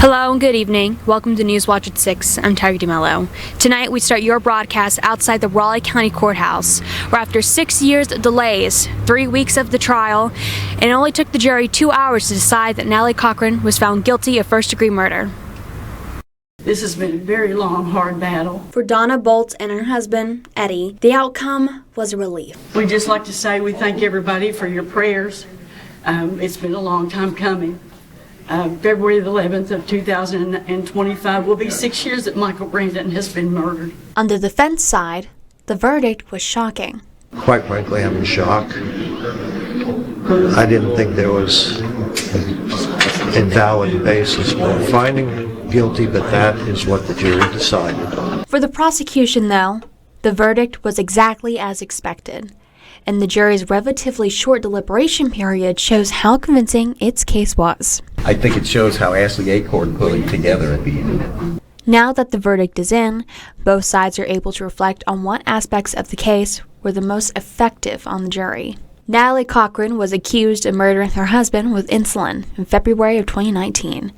Hello and good evening. Welcome to News Watch at 6. I'm Tiger DeMello. Tonight we start your broadcast outside the Raleigh County Courthouse, where after 6 years of delays, 3 weeks of the trial, and it only took the jury 2 hours to decide that Natalie Cochran was found guilty of first-degree murder. This has been a very long, hard battle. For Donna Bolt and her husband, Eddie, the outcome was a relief. We'd just like to say we thank everybody for your prayers. It's been a long time coming. February the 11th of 2025 will be 6 years that Michael Brandon has been murdered. On the defense side, the verdict was shocking. Quite frankly, I'm in shock. I didn't think there was a valid basis for finding him guilty, but that is what the jury decided. For the prosecution, though, the verdict was exactly as expected, and the jury's relatively short deliberation period shows how convincing its case was. I think it shows how Ashley Acorn put it together at the end. Now that the verdict is in, both sides are able to reflect on what aspects of the case were the most effective on the jury. Natalie Cochran was accused of murdering her husband with insulin in February of 2019.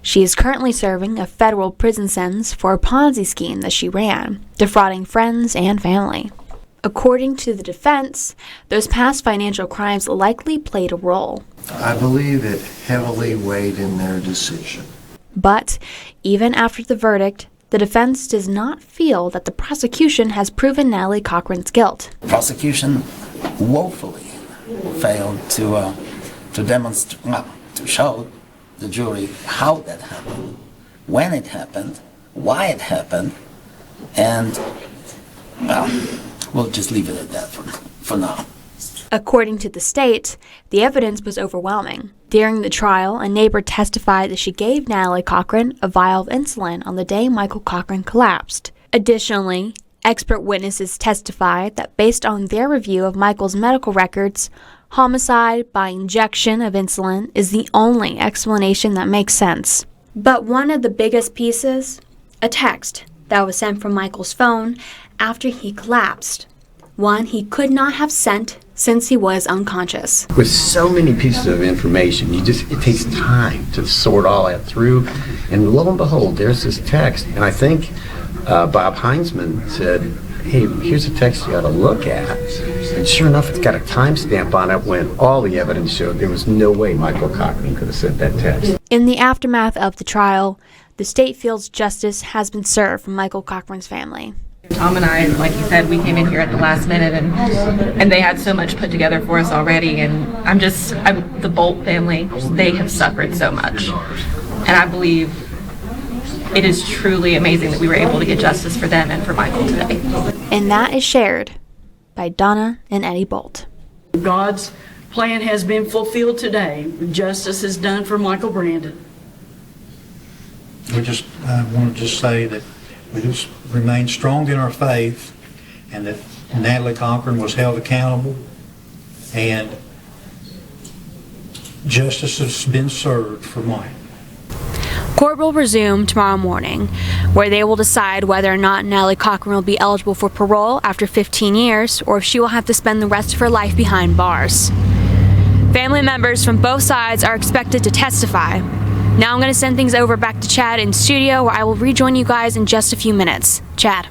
She is currently serving a federal prison sentence for a Ponzi scheme that she ran, defrauding friends and family. According to the defense, those past financial crimes likely played a role. I believe it heavily weighed in their decision. But even after the verdict, the defense does not feel that the prosecution has proven Natalie Cochran's guilt. Prosecution woefully failed to demonstrate, to show the jury how that happened, when it happened, why it happened, and, well, we'll just leave it at that for now. According to the state, the evidence was overwhelming. During the trial, a neighbor testified that she gave Natalie Cochran a vial of insulin on the day Michael Cochran collapsed. Additionally, expert witnesses testified that based on their review of Michael's medical records, homicide by injection of insulin is the only explanation that makes sense. But one of the biggest pieces, a text that was sent from Michael's phone after he collapsed, one he could not have sent since he was unconscious. With so many pieces of information, it takes time to sort all that through. And lo and behold, there's this text. And I think Bob Heinzman said, hey, here's a text you got to look at. And sure enough, it's got a timestamp on it when all the evidence showed there was no way Michael Cochran could have sent that text. In the aftermath of the trial, the state feels justice has been served for Michael Cochran's family. Tom and I, like you said, we came in here at the last minute, and they had so much put together for us already. And I'm the Bolt family, they have suffered so much. And I believe it is truly amazing that we were able to get justice for them and for Michael today. And that is shared by Donna and Eddie Bolt. God's plan has been fulfilled today. Justice is done for Michael Brandon. I want to just say that we just remain strong in our faith, and that Natalie Cochran was held accountable, and justice has been served for Mike. Court will resume tomorrow morning, where they will decide whether or not Natalie Cochran will be eligible for parole after 15 years, or if she will have to spend the rest of her life behind bars. Family members from both sides are expected to testify. Now I'm going to send things over back to Chad in studio, where I will rejoin you guys in just a few minutes. Chad.